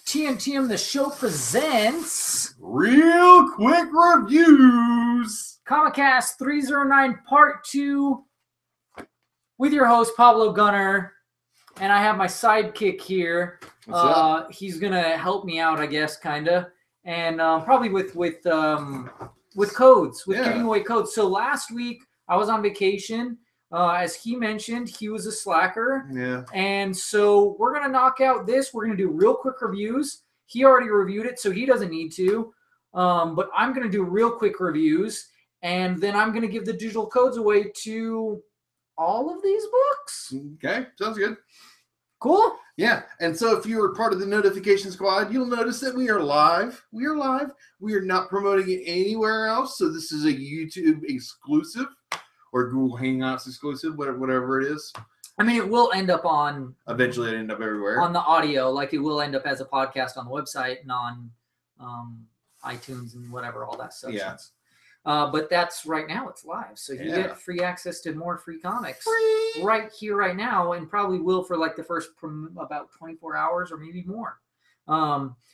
The Show presents Real Quick Reviews. Comicast 309 Part 2 with your host, Pablo Gunner. And I have my sidekick here. He's going to help me out, I guess, kind of. And probably with codes, giving away codes. So last week, I was on vacation. As he mentioned, he was a slacker. Yeah. And so we're going to knock out this. We're going to do real quick reviews. He already reviewed it, so he doesn't need to. But I'm going to do real quick reviews. And then I'm going to give the digital codes away to all of these books. Okay, sounds good. Cool? Yeah, and so if you are part of the notification squad, you'll notice that we are live. We are live. We are not promoting it anywhere else, so this is a YouTube exclusive or Google Hangouts exclusive, whatever it is. I mean, it will end up on... Eventually it'll end up everywhere. On the audio, like it will end up as a podcast on the website and on iTunes and whatever, all that stuff. Yeah. But that's right now, it's live. So you get free access to more free comics right here, right now, and probably will for like the first about 24 hours or maybe more.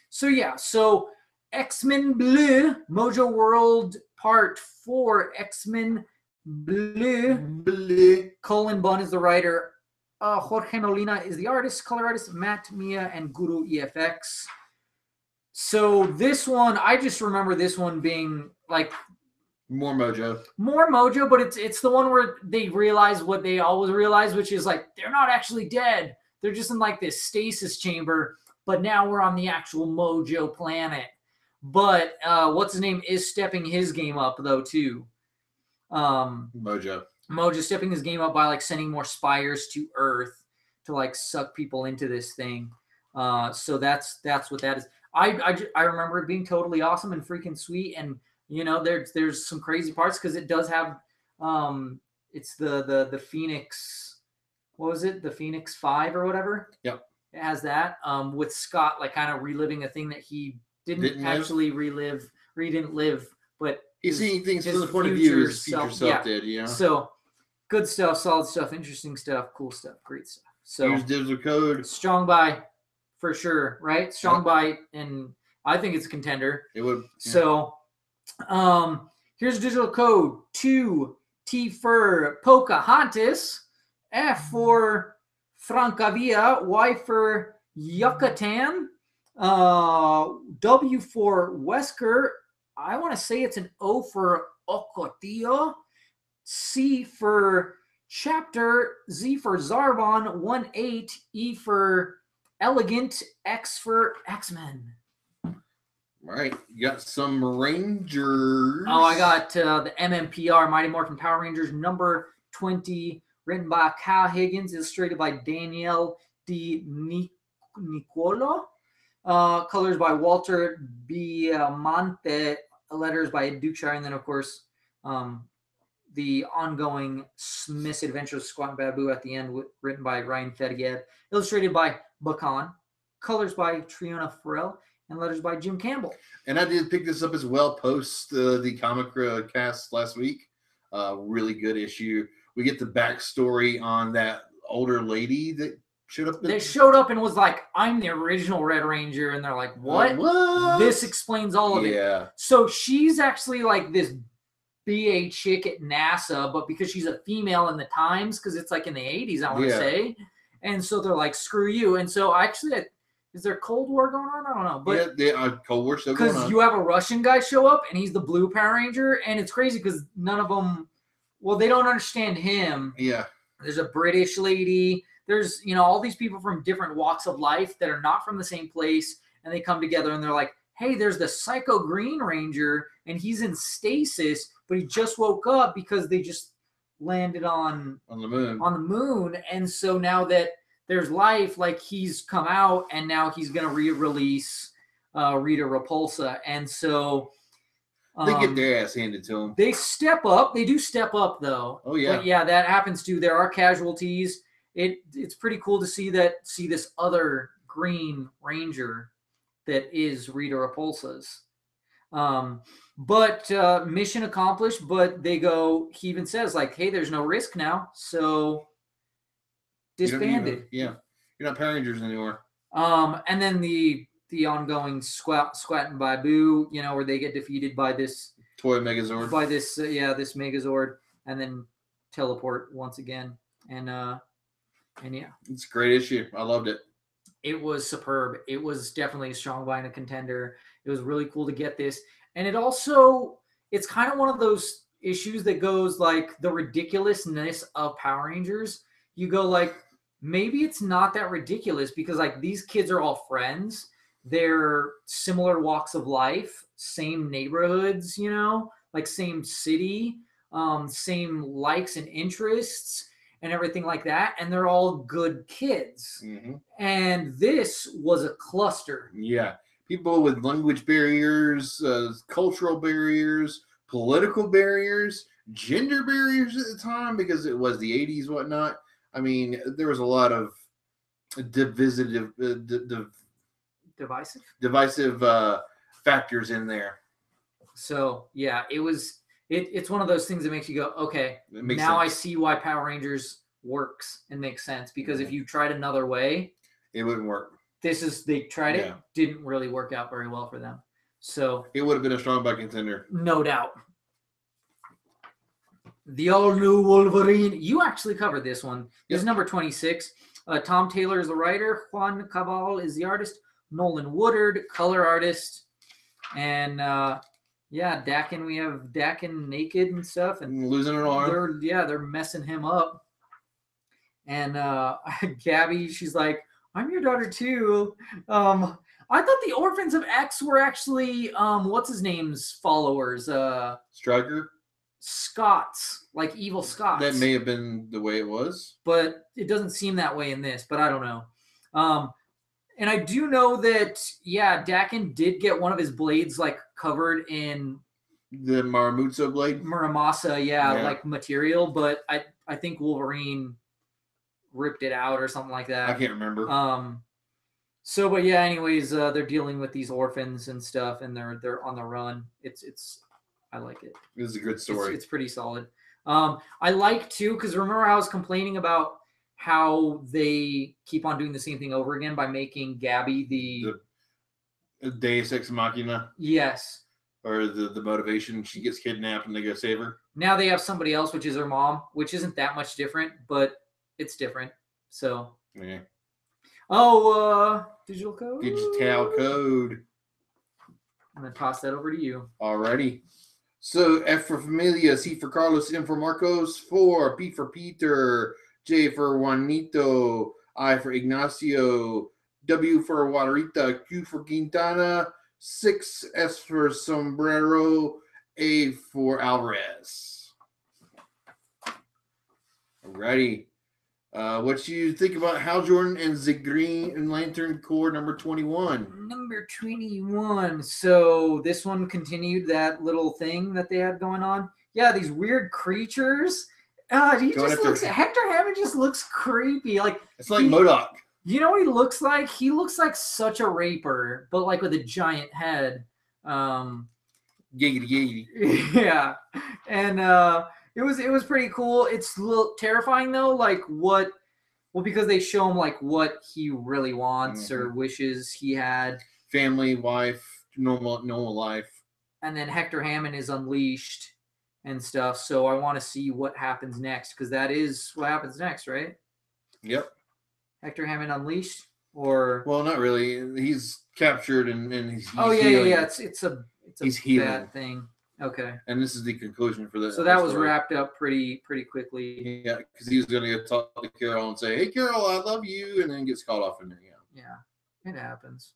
So X-Men Bleu, Mojo World Part 4, X-Men Bleu. Colin Bunn is the writer. Jorge Molina is the artist, color artist, Matt Mia, and Guru EFX. So this one, I just remember this one being like... More Mojo, but it's the one where they realize what they always realize, which is like they're not actually dead. They're just in like this stasis chamber, but now we're on the actual Mojo planet. But what's his name is stepping his game up though too. Mojo stepping his game up by like sending more spires to Earth to like suck people into this thing. So that's what that is. I remember it being totally awesome and freaking sweet, and you know there's some crazy parts because it does have it's the Phoenix, what was it, the Phoenix 5 or whatever. Yep, it has that with Scott like kind of reliving a thing that he didn't actually relive, or he didn't live, but he's seeing things from the point of view his future self did. Yeah. So good stuff, solid stuff, interesting stuff, cool stuff, great stuff. So here's digital code. Strong buy for sure, right? Strong buy, and I think it's a contender. It would. Yeah. So here's digital code: 2T for Pocahontas, F for Francavilla, Y for Yucatan, W for Wesker. I want to say it's an O for Ocotillo. C for Chapter, Z for Zarbon, 1-8, E for Elegant, X for X-Men. Right, you got some Rangers. Oh, I got the MMPR, Mighty Morphin Power Rangers, number 20, written by Kyle Higgins, illustrated by Danielle Di Nicolo, colors by Walter Biamonte, letters by Dukeshire, and then, of course, the ongoing Misadventures of Squat and Babu at the end, written by Ryan Fedigev, illustrated by Bakan, colors by Triona Farrell, and letters by Jim Campbell. And I did pick this up as well post the comic cast last week. Really good issue. We get the backstory on that older lady that showed up. They showed up and was like, I'm the original Red Ranger. And they're like, what? This explains all of it. Yeah. So she's actually like this BA chick at NASA, but because she's a female in the times, because it's like in the 80s, I want to say. And so they're like, screw you. And so actually... Is there Cold War going on? I don't know. But Cold War still going on. Because you have a Russian guy show up, and he's the blue Power Ranger, and it's crazy because none of them, well, they don't understand him. Yeah. There's a British lady. There's, all these people from different walks of life that are not from the same place, and they come together, and they're like, hey, there's the Psycho Green Ranger, and he's in stasis, but he just woke up because they just landed on the moon. On the moon, and so now that there's life, like he's come out, and now he's going to re-release Rita Repulsa. And so... they get their ass handed to them. They step up. They do step up, though. Oh, yeah. But yeah, that happens too. There are casualties. It's pretty cool to see this other Green Ranger that is Rita Repulsa's. But mission accomplished, but they go... He even says, like, hey, there's no risk now, so... disbanded. You're not Power Rangers anymore. And then the ongoing Squat and Babu, you know, where they get defeated by this Toy Megazord. By this this Megazord, and then teleport once again, and yeah, it's a great issue. I loved it. It was superb. It was definitely a strong buy and a contender. It was really cool to get this, and it's kind of one of those issues that goes like the ridiculousness of Power Rangers. You go like, maybe it's not that ridiculous because like these kids are all friends. They're similar walks of life, same neighborhoods, you know, like same city, same likes and interests and everything like that. And they're all good kids. Mm-hmm. And this was a cluster. Yeah. People with language barriers, cultural barriers, political barriers, gender barriers at the time because it was the 80s, whatnot. I mean, there was a lot of divisive factors in there. So yeah, it's one of those things that makes you go, okay, now I see why Power Rangers works and makes sense, because if you tried another way, it wouldn't work. They tried it, didn't really work out very well for them. So it would have been a strong buy contender. No doubt. The all-new Wolverine. You actually covered this one. This is number 26. Tom Taylor is the writer. Juan Cabal is the artist. Nolan Woodard, color artist. And Dakin, we have Dakin naked and stuff. And losing an arm. They're messing him up. And Gabby, she's like, I'm your daughter too. I thought the Orphans of X were actually, what's his name's followers? Striker? Scots, like evil Scots. That may have been the way it was. But it doesn't seem that way in this, but I don't know. And I do know that, Dakin did get one of his blades, like, covered in... The Muramasa blade? Muramasa, like, material. But I think Wolverine ripped it out or something like that. I can't remember. But anyways, they're dealing with these orphans and stuff, and they're on the run. I like it. This is a good story. It's pretty solid. I like too, because remember I was complaining about how they keep on doing the same thing over again by making Gabby the Deus Ex Machina. Yes. Or the motivation. She gets kidnapped and they go save her. Now they have somebody else, which is her mom, which isn't that much different, but it's different. So. Yeah. Oh, digital code. Digital code. I'm gonna toss that over to you. Alrighty. So F for Familia, C for Carlos, M for Marcos, 4, P for Peter, J for Juanito, I for Ignacio, W for Guadarita, Q for Quintana, 6, S for Sombrero, A for Alvarez. Alrighty. What you think about Hal Jordan and the Green Lantern Corps number 21? Number 21. So this one continued that little thing that they had going on. Yeah, these weird creatures. Hector Hammond just looks creepy. Like it's like MODOK. You know what he looks like? He looks like such a raper, but like with a giant head. Giggity. Yeah, and it was pretty cool. It's a little terrifying though, like because they show him like what he really wants or wishes he had. Family, wife, normal life. And then Hector Hammond is unleashed and stuff. So I want to see what happens next, because that is what happens next, right? Yep. Hector Hammond unleashed, or well, not really. He's captured and he's healing. It's a healing. bad thing. Okay. And this is the conclusion for this. So that was wrapped up pretty quickly. Yeah, because he was going to go talk to Carol and say, "Hey, Carol, I love you," and then gets caught off in there. Yeah, it happens.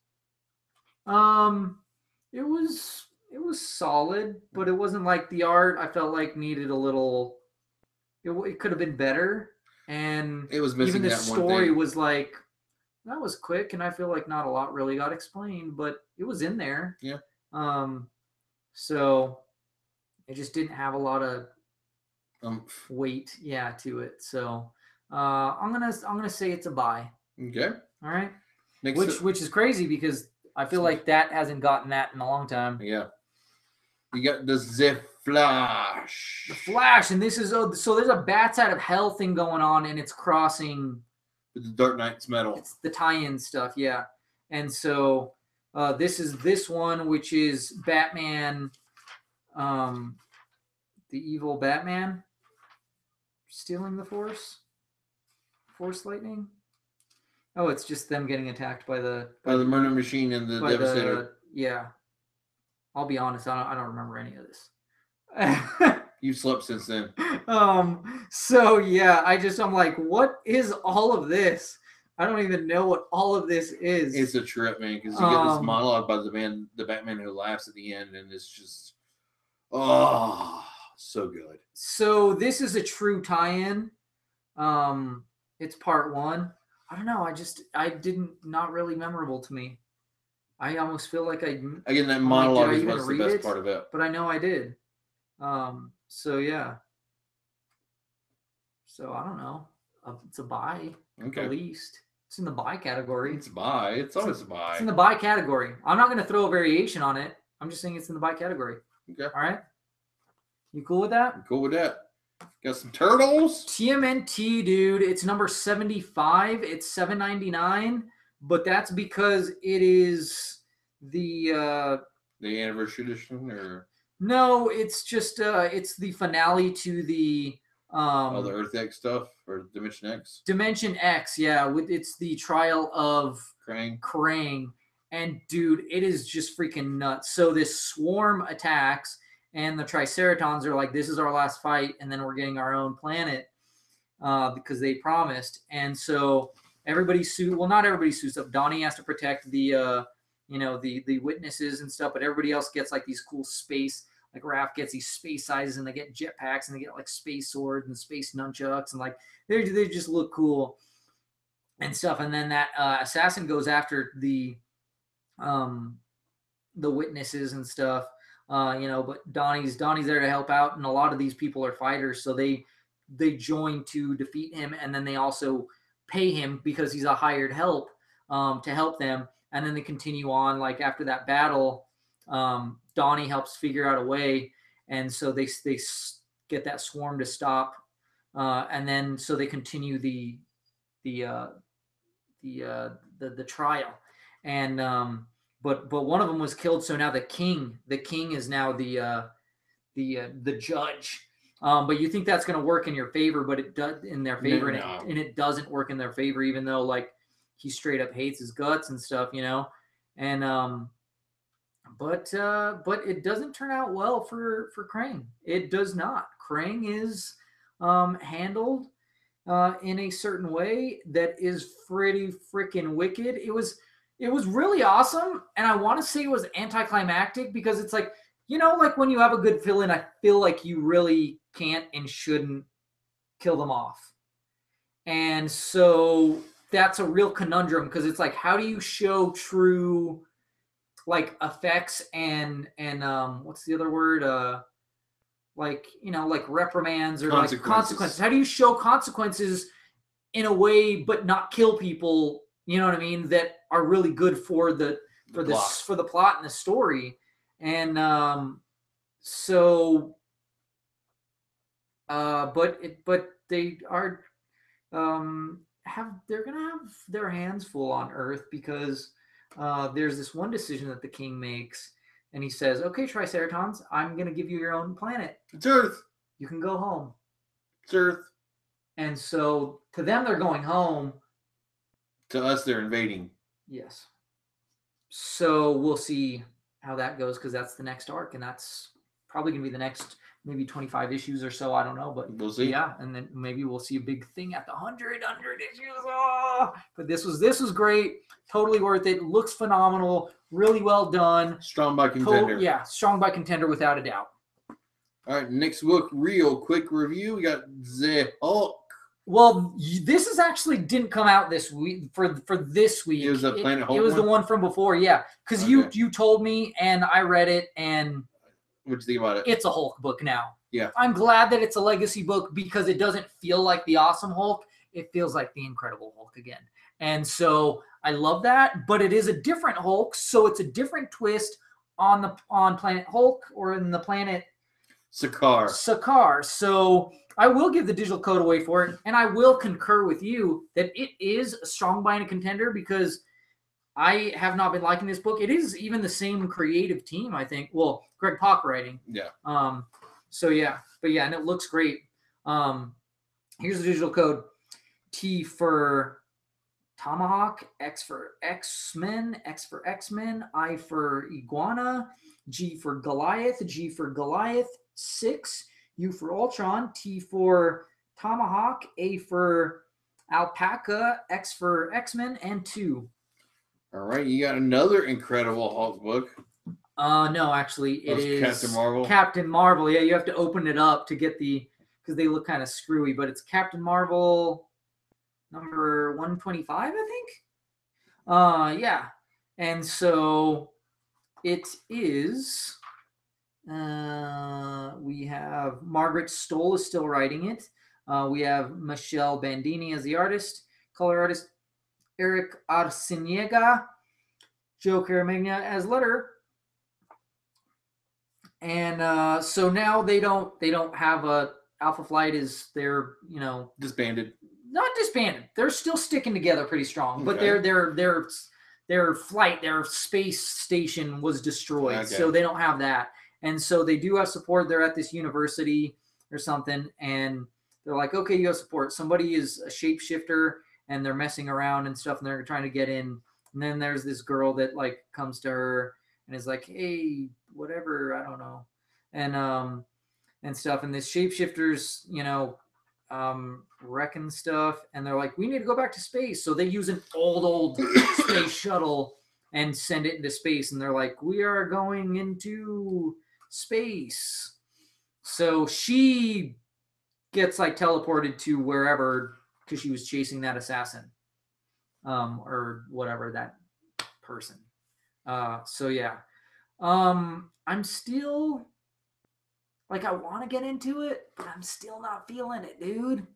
It was solid, but it wasn't like the art. I felt like needed a little. It could have been better, and it was missing even the that story one thing. Was like that was quick, and I feel like not a lot really got explained, but it was in there. Yeah. So. It just didn't have a lot of weight, to it. So I'm gonna say it's a buy. Okay. All right. Which is crazy because I feel like that hasn't gotten that in a long time. Yeah. You got the Flash. The Flash, and this is so there's a Bats Out of Hell thing going on, and it's crossing with the Dark Knight's metal. It's the tie-in stuff, yeah. And so This is this one, which is Batman, the evil Batman stealing the Force lightning. Oh, it's just them getting attacked by the Murder Machine and the Devastator. Yeah. I'll be honest, I don't remember any of this. You've slept since then. So yeah, I'm like, what is all of this? I don't even know what all of this is. It's a trip, man, because you get this monologue by the Batman who laughs at the end, and it's just, so good. So this is a true tie-in. It's part 1. I don't know. Not really memorable to me. I almost feel like again, that monologue is what's the best part of it. But I know I did. So yeah. So I don't know. It's a buy. Okay. At least it's in the buy category. It's a buy. It's always a buy. It's in the buy category. I'm not going to throw a variation on it. I'm just saying it's in the buy category. Okay. All right. You cool with that? I'm cool with that. Got some turtles. TMNT, dude. It's number 75. It's $7.99, but that's because it is the anniversary edition, or no? It's just it's the finale to the the Earth X stuff, or Dimension X. Dimension X, yeah. It's the trial of Krang. And dude, it is just freaking nuts. So this swarm attacks, and the Triceratons are like, "This is our last fight, and then we're getting our own planet," because they promised. And so everybody not everybody suits up. Donnie has to protect the the witnesses and stuff, but everybody else gets like these cool space. Like Raph gets these space sizes, and they get jetpacks, and they get like space swords and space nunchucks, and like they just look cool and stuff. And then that assassin goes after the witnesses and stuff, but Donnie's there to help out, and a lot of these people are fighters, so they join to defeat him, and then they also pay him because he's a hired help to help them, and then they continue on. Like after that battle, Donnie helps figure out a way, and so they get that swarm to stop, and then so they continue the trial, and but one of them was killed, so now the king is now the judge. But you think that's going to work in your favor, but it does in their favor, and it doesn't work in their favor, even though like he straight up hates his guts and stuff, and but it doesn't turn out well for Krang. It does not. Krang is handled in a certain way that is pretty freaking wicked. It was really awesome, and I want to say it was anticlimactic because it's like, like when you have a good villain, I feel like you really can't and shouldn't kill them off. And so that's a real conundrum, because it's like, how do you show true like effects and what's the other word? Like reprimands or like consequences. How do you show consequences in a way but not kill people, you know what I mean, that are really good for the plot and the story? And but they are they're gonna have their hands full on Earth, because there's this one decision that the king makes, and he says, "Okay, Triceratons, I'm gonna give you your own planet. It's Earth. You can go home. It's Earth." And so to them, they're going home. To us, they're invading. Yes. So we'll see how that goes, because that's the next arc, and that's probably going to be the next maybe 25 issues or so. I don't know, but we'll see. Yeah, and then maybe we'll see a big thing at the 100 issues. Oh! But this was great. Totally worth it. Looks phenomenal. Really well done. Strong by contender. Strong by contender without a doubt. All right, next book, real quick review. We got The Hulk. Well, this is actually didn't come out this week for this week. It was a Planet Hulk. It was the one from before, yeah. Because you told me, and I read it, and what'd you think about it? It's a Hulk book now. Yeah. I'm glad that it's a legacy book, because it doesn't feel like the Awesome Hulk. It feels like the Incredible Hulk again. And so I love that, but it is a different Hulk, so it's a different twist on Planet Hulk, or in the planet Sakaar. So I will give the digital code away for it, and I will concur with you that it is a strong by and a contender, because I have not been liking this book. It is even the same creative team, I think. Well, Greg Pak writing. Yeah. So yeah, but yeah, and it looks great. Here's the digital code: T for Tomahawk, X for X-Men, X for X-Men, I for Iguana, G for Goliath, G for Goliath 6, U for Ultron, T for Tomahawk, A for Alpaca, X for X-Men, and 2. All right, you got another Incredible Hulk book. No, actually, it is Captain Marvel. Captain Marvel. Yeah, you have to open it up to get because they look kind of screwy, but it's Captain Marvel number 125, I think. Yeah, and so it is. We have Margaret Stoll is still writing it. We have Michelle Bandini as the artist, color artist Eric Arciniega, Joe Caramagna as letter. And so now they don't have a Alpha Flight is they're disbanded. Not disbanded. They're still sticking together pretty strong, but their flight, their space station was destroyed, so they don't have that. And so they do have support. They're at this university or something, and they're like, okay, you have support. Somebody is a shapeshifter, and they're messing around and stuff, and they're trying to get in. And then there's this girl that like comes to her and is like, hey, whatever, I don't know, and stuff. And this shapeshifters, wrecking stuff, and they're like, we need to go back to space. So they use an old space shuttle and send it into space, and they're like, we are going into space. So she gets like teleported to wherever because she was chasing that assassin, or whatever, that person. So yeah, I'm still like, I want to get into it, but I'm still not feeling it, dude.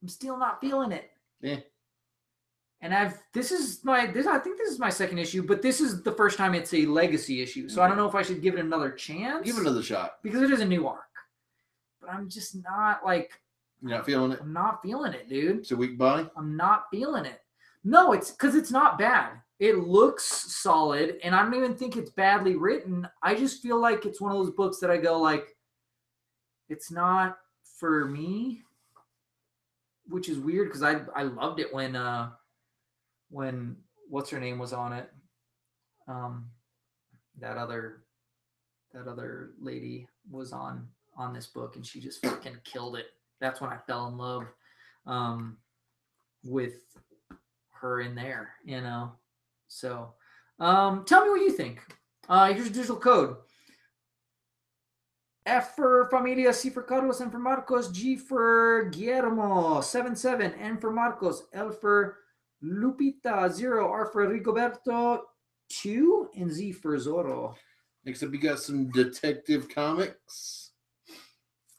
I'm still not feeling it. Yeah. And I think this is my second issue, but this is the first time it's a legacy issue. So I don't know if I should give it another chance. Give it another shot. Because it is a new arc. But I'm just not like... You're not feeling it? I'm not feeling it, dude. It's a weak body? I'm not feeling it. No, it's because it's not bad. It looks solid, and I don't even think it's badly written. I just feel like it's one of those books that I go like, it's not for me, which is weird because I loved it when what's her name was on it. That other lady was on this book, and she just fucking killed it. That's when I fell in love with her in there, So tell me what you think. Here's a digital code. F for Familia, C for Carlos, M for Marcos, G for Guillermo, 77, N for Marcos, L for Lupita, 0, R for Rigoberto, 2, and Z for Zorro. Next up, you got some Detective Comics.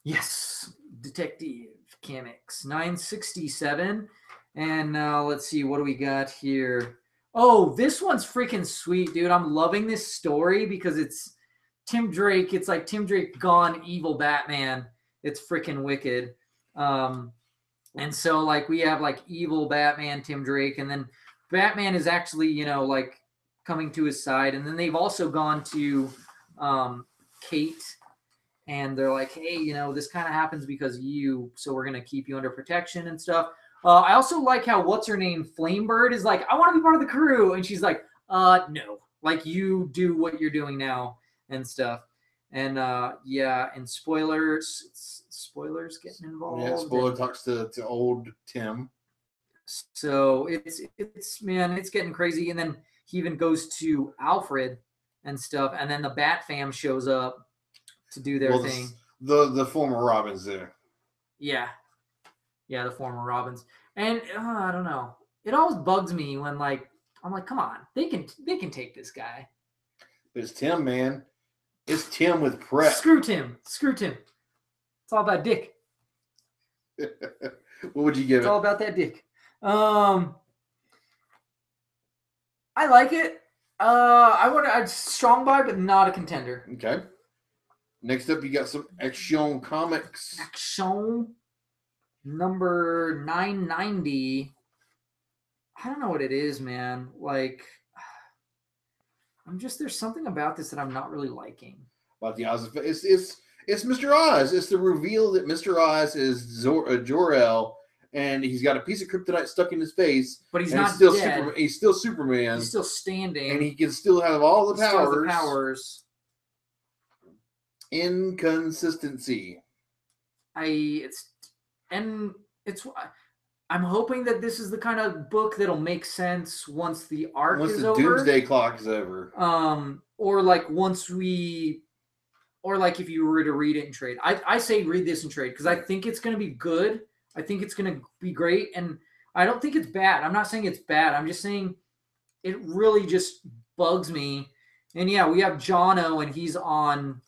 Yes, Detective Comics, 967. And let's see, what do we got here? Oh, this one's freaking sweet, dude. I'm loving this story because it's Tim Drake. It's like Tim Drake gone evil Batman. It's freaking wicked. And so like we have like evil Batman, Tim Drake, and then Batman is actually, like coming to his side. And then they've also gone to Kate, and they're like, hey, this kind of happens because of you, so we're going to keep you under protection and stuff. I also like how what's her name, Flamebird, is like, I want to be part of the crew. And she's like, no, like you do what you're doing now and stuff. And yeah, and spoilers getting involved. Yeah, spoiler talks to old Tim. So it's getting crazy. And then he even goes to Alfred and stuff. And then the Bat Fam shows up to do their thing. The former Robins there. Yeah. Yeah, the former Robins. And I don't know. It always bugs me when like I'm like, come on, they can take this guy. But it's Tim, man. It's Tim with prep. Screw Tim. It's all about dick. What would you give it? It's all about that dick. I like it. I'd strong buy, but not a contender. Okay. Next up, you got some Action Comics. Action number 990. I don't know what it is, man. Like, there's something about this that I'm not really liking. About the Oz, it's Mr. Oz. It's the reveal that Mr. Oz is Jor-El, and he's got a piece of kryptonite stuck in his face. But he's and not still dead. He's still Superman. He's still standing. And he can still have all the powers. Inconsistency. I'm hoping that this is the kind of book that'll make sense once the arc is over. Once the Doomsday Clock is over. Or like if you were to read it in trade. I say read this in trade because I think it's going to be good. I think it's going to be great. And I don't think it's bad. I'm not saying it's bad. I'm just saying it really just bugs me. And yeah, we have Jono and he's on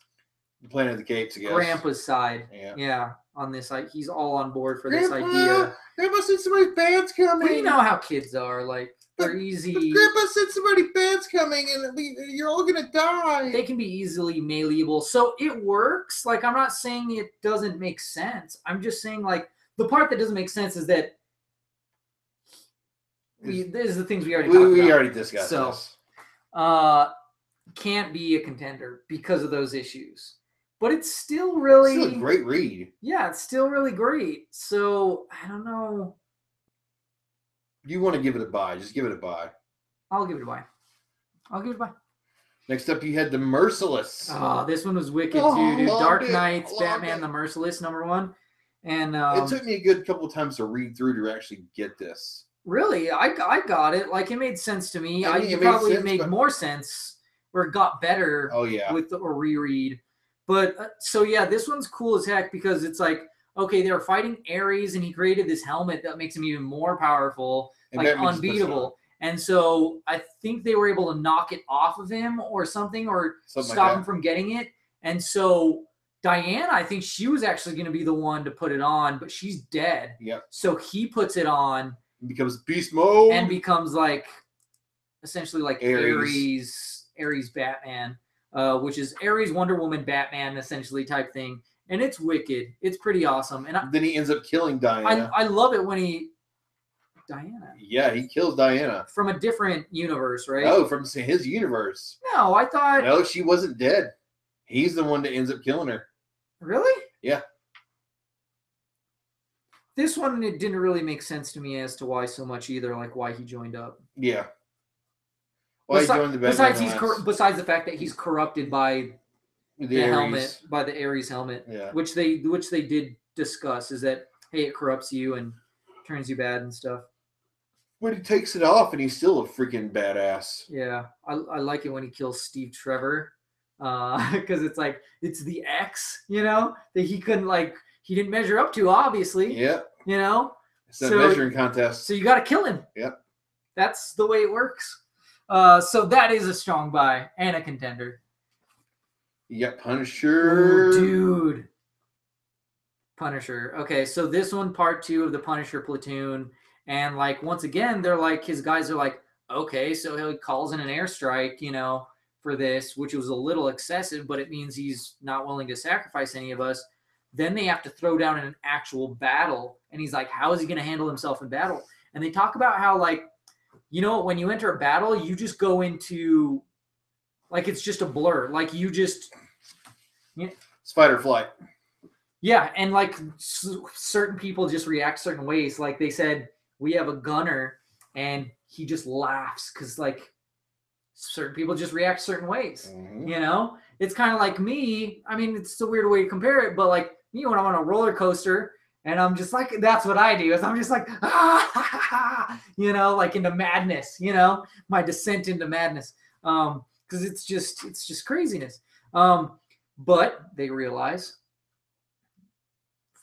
Planet of the Capes, I guess. Grandpa's side. Yeah, on this side. He's all on board for this idea. Grandpa said somebody's band's coming. But you know how kids are. Like, they're easy. Grandpa said somebody's band's coming and you're all going to die. They can be easily malleable. So it works. Like, I'm not saying it doesn't make sense. I'm just saying, like, the part that doesn't make sense is that this is the things we already talked about. We already discussed this. Can't be a contender because of those issues. But it's still really... It's still a great read. Yeah, it's still really great. So, I don't know. You want to give it a buy. Just give it a buy. I'll give it a buy. Next up, you had The Merciless. Oh, this one was wicked, too, dude. Dark Knights, Batman, The Merciless, #1. And it took me a good couple of times to read through to actually get this. Really? I got it. Like, it made sense to me. It probably made more sense, or it got better with a reread. But, so yeah, this one's cool as heck because it's like, okay, they were fighting Ares and he created this helmet that makes him even more powerful, and like unbeatable. And so I think they were able to knock it off of him or something or stop him from getting it. And so Diana, I think she was actually going to be the one to put it on, but she's dead. Yep. So he puts it on. Becomes beast mode. And becomes like, essentially like Ares Batman. Which is Ares, Wonder Woman, Batman, essentially type thing, and it's wicked. It's pretty awesome. And then he ends up killing Diana. I love it when Diana. Yeah, he kills Diana from a different universe, right? Oh, from his universe. No, I thought. No, she wasn't dead. He's the one that ends up killing her. Really? Yeah. This one, it didn't really make sense to me as to why so much either, like why he joined up. Yeah. Besides the fact that he's corrupted by the helmet, by the Ares helmet, which they did discuss, is that hey, it corrupts you and turns you bad and stuff. But he takes it off and he's still a freaking badass. Yeah, I like it when he kills Steve Trevor, because it's like it's the X, that he couldn't he didn't measure up to, obviously. Yeah. It's a measuring contest. So you got to kill him. Yep. That's the way it works. So that is a strong buy and a contender. Yeah, Punisher. Ooh, dude. Punisher. Okay, so this one, part 2 of the Punisher platoon. And, once again, they're his guys are like, okay, so he calls in an airstrike, for this, which was a little excessive, but it means he's not willing to sacrifice any of us. Then they have to throw down in an actual battle. And he's like, how is he going to handle himself in battle? And they talk about how, when you enter a battle, you just go into, it's just a blur. It's fight or flight. Yeah, and, certain people just react certain ways. Like, they said, we have a gunner, and he just laughs because, certain people just react certain ways. Mm-hmm. It's kind of like me. I mean, it's a weird way to compare it, but, me, when I'm on a roller coaster, and I'm just that's what I do. Is I'm just into madness, my descent into madness. Because it's just craziness. But they realize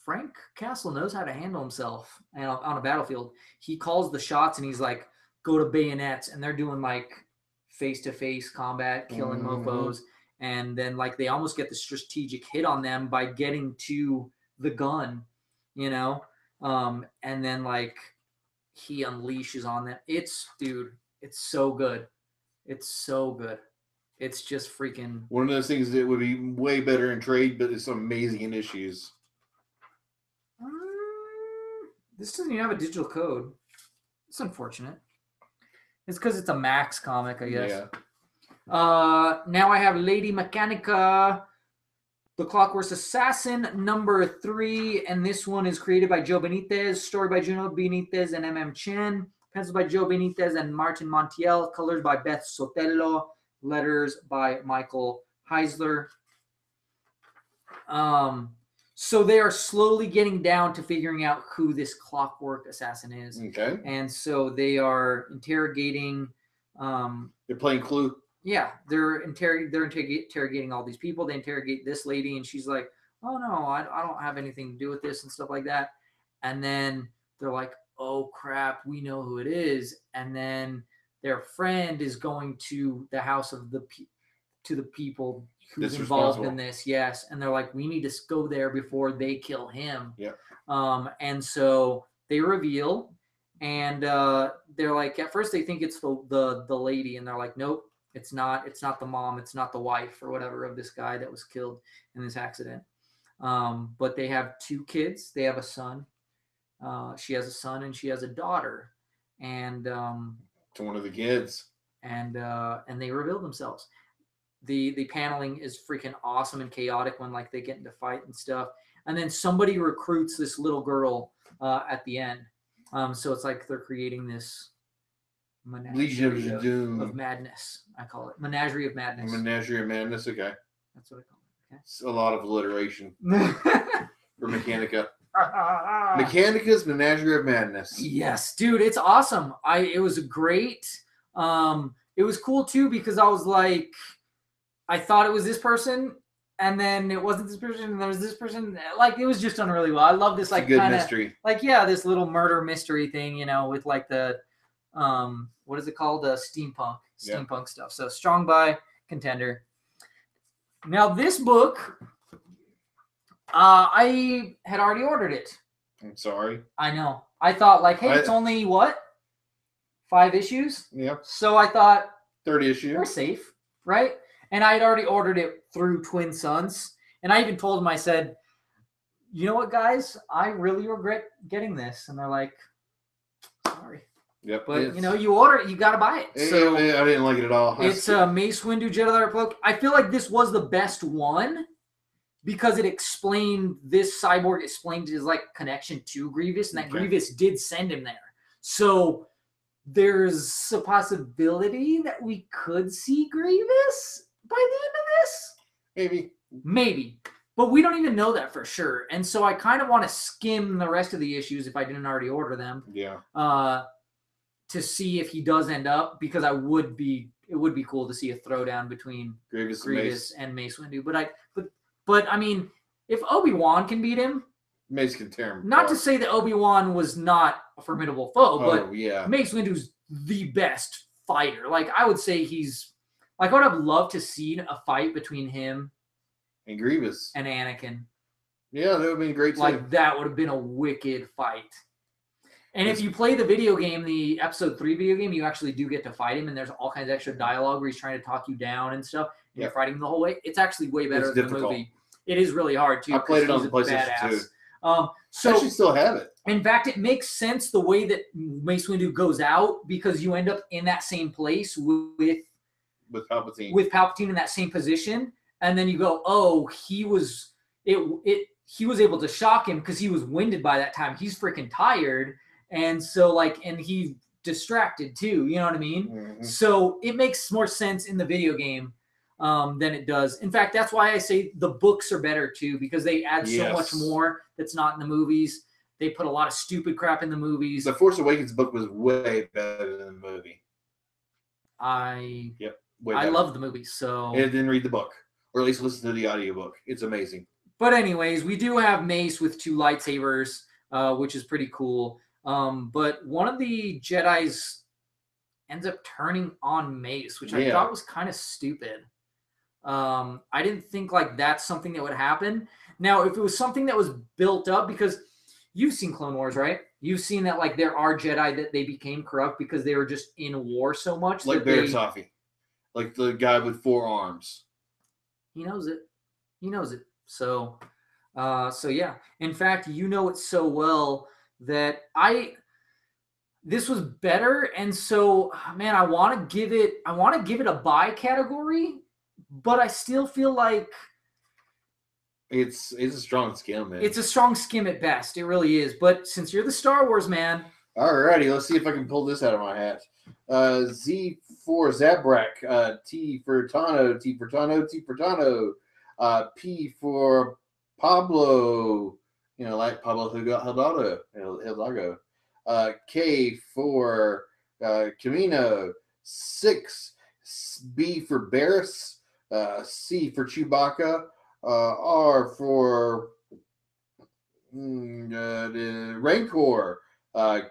Frank Castle knows how to handle himself and on a battlefield. He calls the shots and he's like, go to bayonets, and they're doing face-to-face combat, killing mofos, and then they almost get the strategic hit on them by getting to the gun. And then he unleashes on them. It's so good. It's so good. It's just freaking one of those things that would be way better in trade, but it's amazing in issues. This doesn't even have a digital code. It's unfortunate. It's because it's a Max comic, I guess. Now I have Lady Mechanica, The Clockwork Assassin, number 3, and this one is created by Joe Benitez, story by Juno Benitez and M.M. Chen, pencils by Joe Benitez and Martin Montiel, colors by Beth Sotelo, letters by Michael Heisler. So they are slowly getting down to figuring out who this Clockwork Assassin is. Okay. And so they are interrogating. They're playing Clue. Yeah, they're interrogating all these people. They interrogate this lady, and she's like, "Oh no, I don't have anything to do with this," and stuff like that. And then they're like, "Oh crap, we know who it is." And then their friend is going to the house of the people who's involved in this. Yes, and they're like, "We need to go there before they kill him." Yeah. And so they reveal, and they're like, at first they think it's the lady, and they're like, "Nope. It's not the mom. It's not the wife or whatever of this guy that was killed in this accident." But they have 2 kids. They have a son. She has a son and she has a daughter. And to one of the kids. And they reveal themselves. The paneling is freaking awesome and chaotic when like they get into fight and stuff. And then somebody recruits this little girl at the end. So it's like they're creating this menagerie of madness. I call it menagerie of madness. Menagerie of madness. Okay, that's what I call it. Okay, it's a lot of alliteration for Mechanica. Mechanica's Menagerie of Madness. Yes, dude, it's awesome. It was great. It was cool too because I was like, I thought it was this person, and then it wasn't this person, and there was this person. Like it was just done really well. I love this like good mystery. Like this little murder mystery thing, with like the what is it called? Steampunk stuff. So strong by contender. Now this book, I had already ordered it. I'm sorry. I know. I thought like, hey, it's only what? 5 issues? Yep. So I thought 30 issues. We're safe, right? And I had already ordered it through Twin Suns. And I even told them, I said, you know what, guys? I really regret getting this. And they're like, sorry. Yep. But, you order it, you got to buy it. So I didn't like it at all. It's a Mace Windu Jedi Order book. I feel like this was the best one because it explained, this cyborg explained his, like, connection to Grievous. And that Grievous did send him there. So there's a possibility that we could see Grievous by the end of this. Maybe. But we don't even know that for sure. And so I kind of want to skim the rest of the issues if I didn't already order them. Yeah. To see if he does end up, because it would be cool to see a throwdown between Grievous and Mace Windu. But I mean, if Obi-Wan can beat him, Mace can tear him. Not to say that Obi-Wan was not a formidable foe, but yeah. Mace Windu's the best fighter. Like I would say he's like, I would have loved to see a fight between him and Grievous and Anakin. Yeah, that would have been great. Like that would have been a wicked fight. And if you play the video game, the episode 3 video game, you actually do get to fight him, and there's all kinds of extra dialogue where he's trying to talk you down and stuff. And you're fighting him the whole way. It's actually way better than the movie. It is really hard too. I played it on the PlayStation 2. So I actually still have it. In fact, it makes sense the way that Mace Windu goes out, because you end up in that same place with Palpatine. With Palpatine in that same position, and then you go, oh, he was able to shock him because he was winded by that time. He's freaking tired. And so and he distracted too, you know what I mean? Mm-hmm. So it makes more sense in the video game than it does. In fact, that's why I say the books are better too, because they add so much more that's not in the movies. They put a lot of stupid crap in the movies. The Force Awakens book was way better than the movie. I love the movie, so I didn't read the book, or at least listen to the audiobook. It's amazing. But anyways, we do have Mace with 2 lightsabers, which is pretty cool. But one of the Jedis ends up turning on Mace, which I thought was kind of stupid. I didn't think that's something that would happen. Now, if it was something that was built up, because you've seen Clone Wars, right? You've seen that there are Jedi that they became corrupt because they were just in war so much. Like Baratafi. Like the guy with 4 arms. He knows it. So yeah. In fact, you know it so well that this was better, and so man, I want to give it a buy category, but I still feel like It's a strong skim, man. it's a strong skim at best. It really is. But since you're the Star Wars man, Alrighty, let's see if I can pull this out of my hat. Z for Zabrak, T for Tano, T for Tano, T for Tano, P for Pablo, like Pablo Hidalgo, K for Camino, 6, B for Barris, C for Chewbacca, R for Rancor,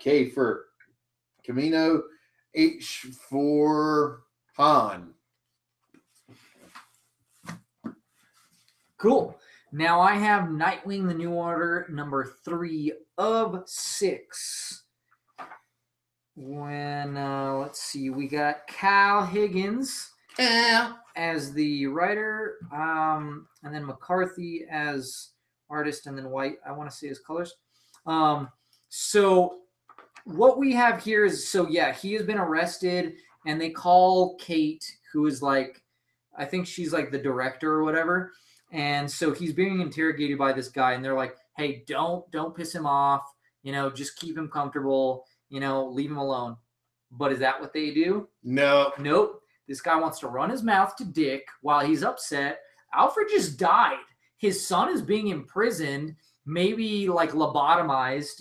K for Camino, H for Han. Cool. Now I have Nightwing, the New Order, number 3 of 6. When, let's see, we got Cal Higgins as the writer, and then McCarthy as artist, and then White, I want to say, his colors. So what we have here is, he has been arrested, and they call Kate, who is like, I think she's like the director or whatever. And so he's being interrogated by this guy, and they're like, hey, don't piss him off. Just keep him comfortable. Leave him alone. But is that what they do? No. Nope. This guy wants to run his mouth to Dick while he's upset. Alfred just died. His son is being imprisoned, maybe like lobotomized,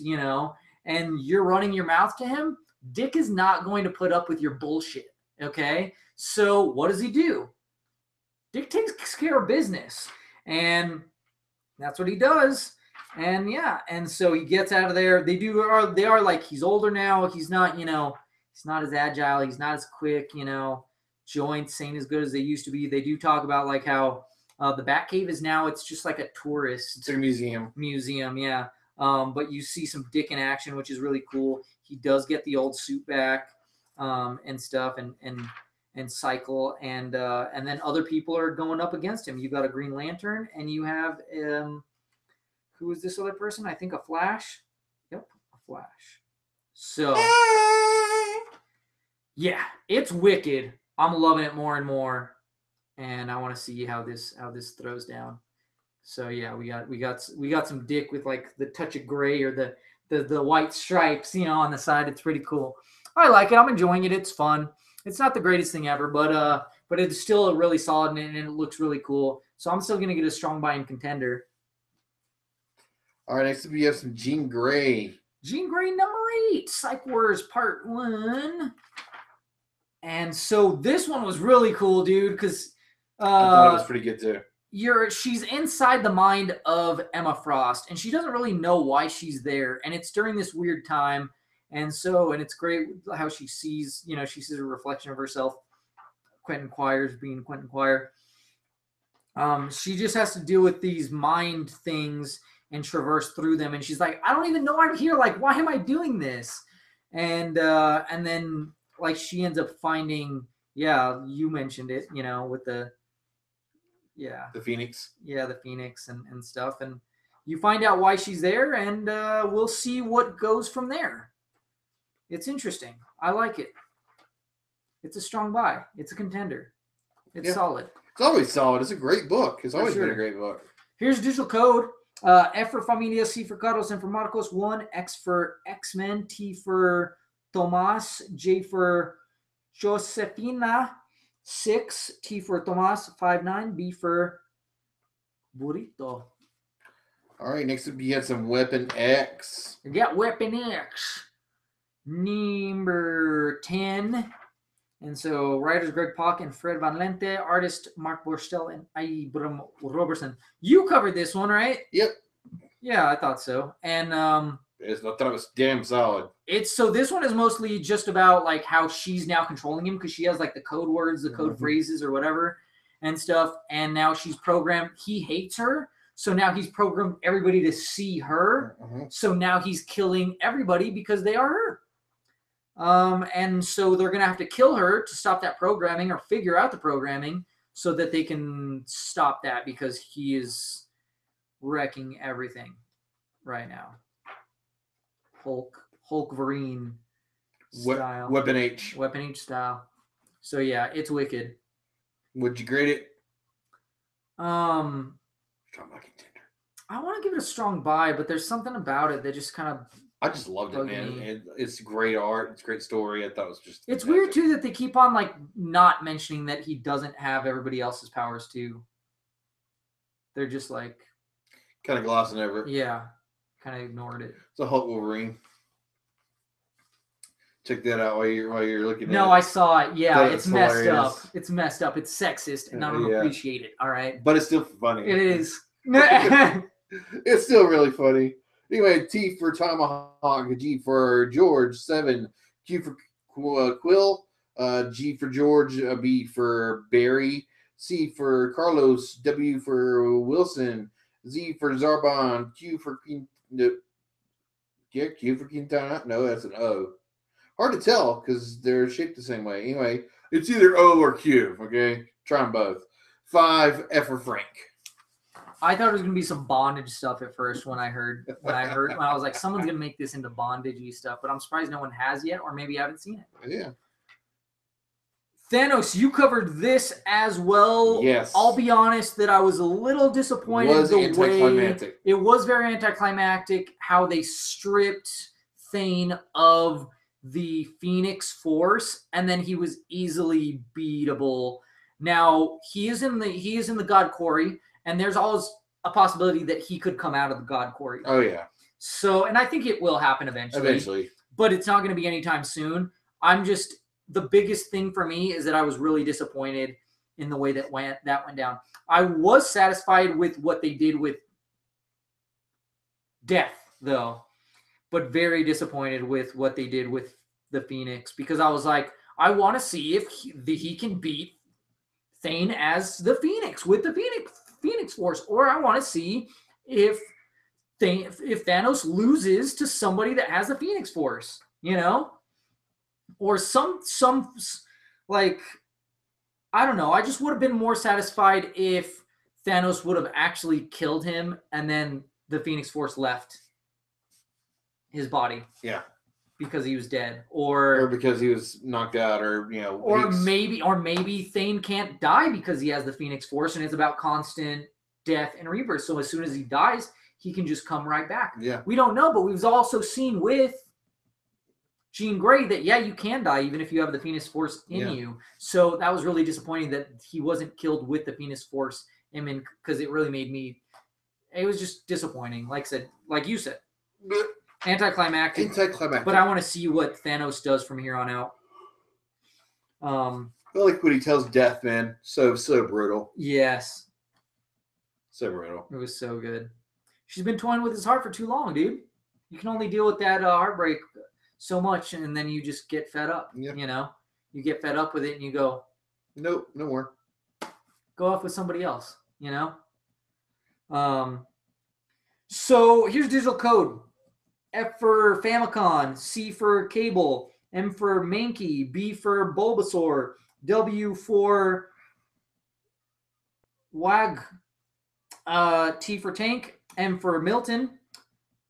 and you're running your mouth to him. Dick is not going to put up with your bullshit. Okay? So what does he do? Dick takes care of business. And that's what he does. And and so he gets out of there. They are like, he's older now. He's not, he's not as agile. He's not as quick, joints ain't as good as they used to be. They do talk about like how the Batcave is now, it's just like a tourist. It's a museum. Yeah. But you see some Dick in action, which is really cool. He does get the old suit back and stuff, and Cycle, and then other people are going up against him. You've got a Green Lantern, and you have who is this other person? I think a Flash. Yep, a Flash. So yeah, it's wicked. I'm loving it more and more, and I want to see how this throws down. So yeah, we got some Dick with like the touch of gray or the white stripes, on the side. It's pretty cool. I like it. I'm enjoying it. It's fun. It's not the greatest thing ever, but it's still really solid, and it looks really cool. So I'm still gonna get a strong buy and contender. All right, next up we have some Jean Grey. Jean Grey number 8, Psych Wars Part 1. And so this one was really cool, dude, because I thought it was pretty good too. She's inside the mind of Emma Frost, and she doesn't really know why she's there, and it's during this weird time. And it's great how she sees, she sees a reflection of herself. Quentin Quires being Quentin Quire. She just has to deal with these mind things and traverse through them. And she's like, I don't even know I'm here. Like, why am I doing this? And then like she ends up finding, you mentioned it, with the Phoenix. Yeah, the Phoenix and stuff. And you find out why she's there, and we'll see what goes from there. It's interesting. I like it. It's a strong buy. It's a contender. It's solid. It's always solid. It's a great book. It's always been a great book. Here's digital code. F for Familia, C for Carlos, M for Marcos, 1, X for X-Men, T for Tomas, J for Josefina, 6, T for Tomas, 5-9, B for Burrito. All right, next up you had some Weapon X. You got Weapon X. Number 10. And so writers Greg Pak and Fred Van Lente, artist Mark Borstel and Ibram Robertson. You covered this one, right? Yep. Yeah, I thought so. And I thought it was damn solid. So this one is mostly just about like how she's now controlling him, because she has like the code words, the code phrases or whatever and stuff. And now she's programmed. He hates her. So now he's programmed everybody to see her. So now he's killing everybody because they are her. And so they're going to have to kill her to stop that programming, or figure out the programming so that they can stop that, because he is wrecking everything right now. Hulk Vereen style. Weapon H. Weapon H style. So yeah, it's wicked. Would you grade it? Strong buy contender. I want to give it a strong buy, but there's something about it that just kind of. I just loved it, man. It's great art. It's a great story. I thought it was just. It's weird too that they keep on like not mentioning that he doesn't have everybody else's powers too. They're just like. Kind of glossing over it. Yeah, kind of ignored it. It's a Hulk Wolverine. Check that out while you're looking at it. No, I saw it. Yeah, it's messed hilarious. up. It's messed up. It's sexist, and I don't appreciate it. All right, but it's still funny. It is. It's still really funny. Anyway, T for Tomahawk, G for George, 7, Q for Quill, G for George, B for Barry, C for Carlos, W for Wilson, Z for Zarbon, Q for Quintana. No, that's an O. Hard to tell because they're shaped the same way. Anyway, it's either O or Q. Okay, try them both. 5, F for Frank. I thought it was gonna be some bondage stuff at first when I was like, someone's gonna make this into bondage-y stuff, but I'm surprised no one has yet, or maybe I haven't seen it. Yeah. Thanos, you covered this as well. Yes. I'll be honest that I was a little disappointed. It was very anticlimactic how they stripped Thane of the Phoenix Force, and then he was easily beatable. Now he is in the God Quarry, and there's always a possibility that he could come out of the God Quarry. Oh yeah. So, and I think it will happen eventually. But it's not going to be anytime soon. The biggest thing for me is that I was really disappointed in the way that went down. I was satisfied with what they did with Death, though, but very disappointed with what they did with the Phoenix, because I was like, I want to see if he can beat Thane as the Phoenix with the Phoenix Force, or I want to see if Thanos loses to somebody that has the Phoenix Force, or some like, I don't know. I just would have been more satisfied if Thanos would have actually killed him and then the Phoenix Force left his body. Yeah. Because he was dead, or because he was knocked out, or maybe Thane can't die because he has the Phoenix Force, and it's about constant death and rebirth. So as soon as he dies, he can just come right back. Yeah, we don't know, but we've also seen with Jean Grey that you can die even if you have the Phoenix Force in you. So that was really disappointing that he wasn't killed with the Phoenix Force in, because it really made me. It was just disappointing. Like you said. Anticlimactic. But I want to see what Thanos does from here on out. I like when he tells Death, man. So brutal. Yes. So brutal. It was so good. She's been toying with his heart for too long, dude. You can only deal with that heartbreak so much, and then you just get fed up. Yep. You get fed up with it, and you go, nope, no more. Go off with somebody else. So here's digital code. F for Famicom, C for Cable, M for Mankey, B for Bulbasaur, W for Wag, T for Tank, M for Milton,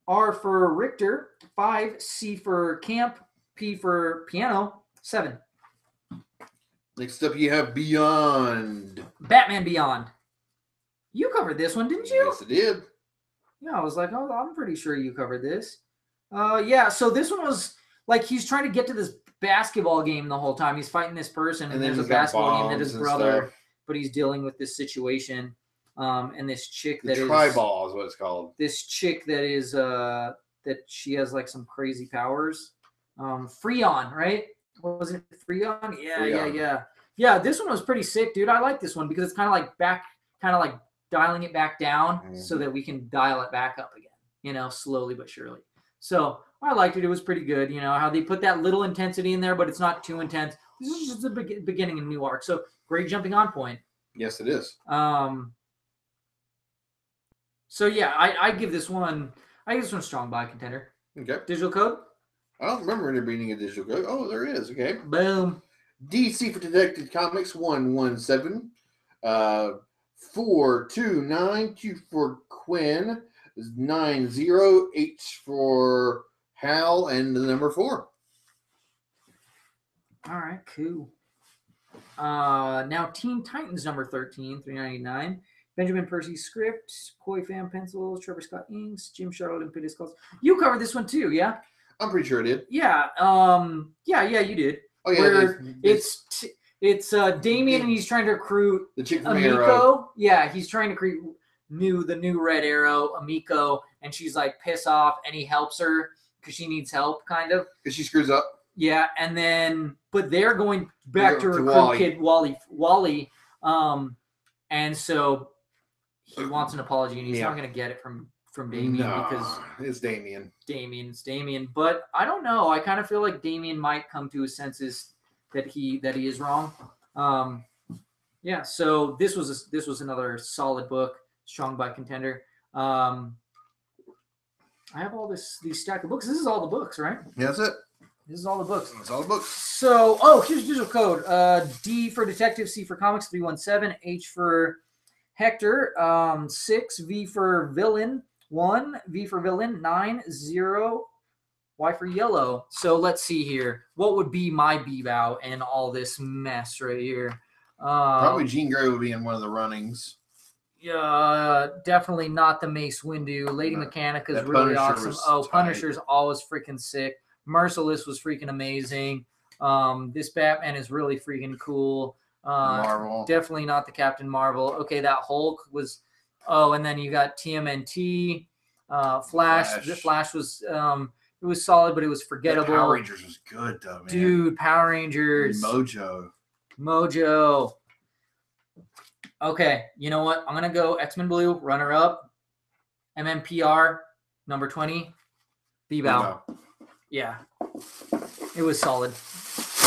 R for Richter, 5, C for Camp, P for Piano, 7. Next up, you have Beyond. Batman Beyond. You covered this one, didn't you? Yes, I did. Yeah, I was like, oh, I'm pretty sure you covered this. So this one was like he's trying to get to this basketball game the whole time. He's fighting this person, and there's a basketball game that his brother, but he's dealing with this situation. And this chick that is Tri-Ball is what it's called. This chick that is that she has like some crazy powers. Freon, right? Was it Freon? Yeah. This one was pretty sick, dude. I like this one because it's kind of like dialing it back down so that we can dial it back up again. Slowly but surely. So I liked it. It was pretty good. How they put that little intensity in there, but it's not too intense. This is just the beginning of a new arc. So great jumping on point. Yes, it is. So yeah, I give this one a strong buy contender. Okay. Digital code? I don't remember there being a digital code. Oh, there is. Okay. Boom. DC for Detective Comics 117. 429. Q for Quinn. 90. H for Hal, and the number 4. All right, cool. Now Teen Titans number 13, $3.99. Benjamin Percy script, Koi Fan pencils, Trevor Scott inks, Jim Charlotte and Pittis calls. You covered this one too, yeah? I'm pretty sure I did. Yeah. Yeah, you did. Oh yeah, where it's Damien and he's trying to recruit the chick from Amiko. Arrow. Yeah, he's trying to recruit the new Red Arrow, Amiko, and she's like pissed off, and he helps her because she needs help, kind of. Because she screws up. Yeah, and then but they're going back to recruit Wally. Kid Wally, and so he wants an apology, and he's not going to get it from Damien because it's Damien. It's Damien, but I don't know. I kind of feel like Damien might come to his senses that he is wrong. Yeah. So this was another solid book, strong by contender. I have all these stack of books. This is all the books, right? Yeah, that's it. This is all the books. That's all the books. So, here's the digital code. D for Detective, C for Comics, 317, H for Hector, 6, V for Villain, 1, V for Villain, 9, 0, Y for Yellow. So let's see here. What would be my Bebow in all this mess right here? Probably Jean Grey would be in one of the runnings. Yeah, definitely not the Mace Windu. Lady Mechanica is really awesome. Punisher's always freaking sick. Merciless was freaking amazing. This Batman is really freaking cool. Marvel. Definitely not the Captain Marvel. Okay, that Hulk was. Oh, and then you got TMNT, Flash. The Flash was it was solid, but it was forgettable. The Power Rangers was good though, man. Dude, Power Rangers. Mojo. Okay, you know what? I'm gonna go X-Men Blue, runner up. MMPR, number 20. Bebow. Yeah. It was solid.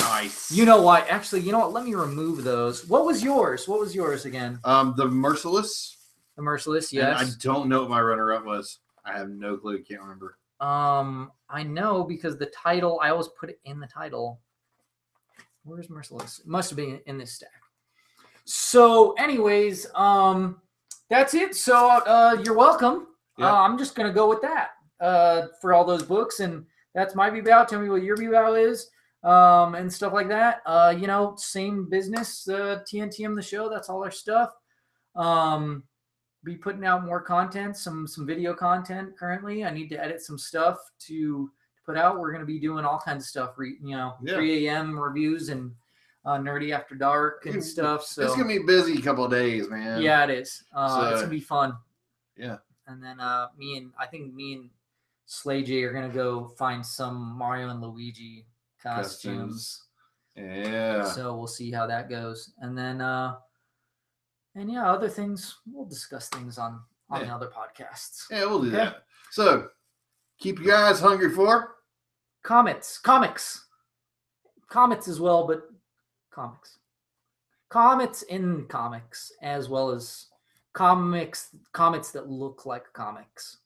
Nice. You know what? Actually, you know what? Let me remove those. What was yours? What was yours again? The Merciless. The Merciless, yes. And I don't know what my runner-up was. I have no clue. Can't remember. I know because the title, I always put it in the title. Where's Merciless? It must have been in this stack. So, anyways, that's it. So, you're welcome. Yeah. I'm just going to go with that for all those books. And that's my Bebow. Tell me what your Bebow is and stuff like that. Same business, TNTM the show. That's all our stuff. Be putting out more content, some video content currently. I need to edit some stuff to put out. We're going to be doing all kinds of stuff, 3 a.m. reviews and Nerdy After Dark and stuff. So it's going to be busy a couple of days, man. Yeah, it is. It's going to be fun. Yeah. And then I think me and Slay J are going to go find some Mario and Luigi costumes. Yeah. So we'll see how that goes. And then, other things, we'll discuss things on the other podcasts. Yeah, we'll do that. So keep your eyes hungry for comics as well, but comics in comics as well as comics that look like comics.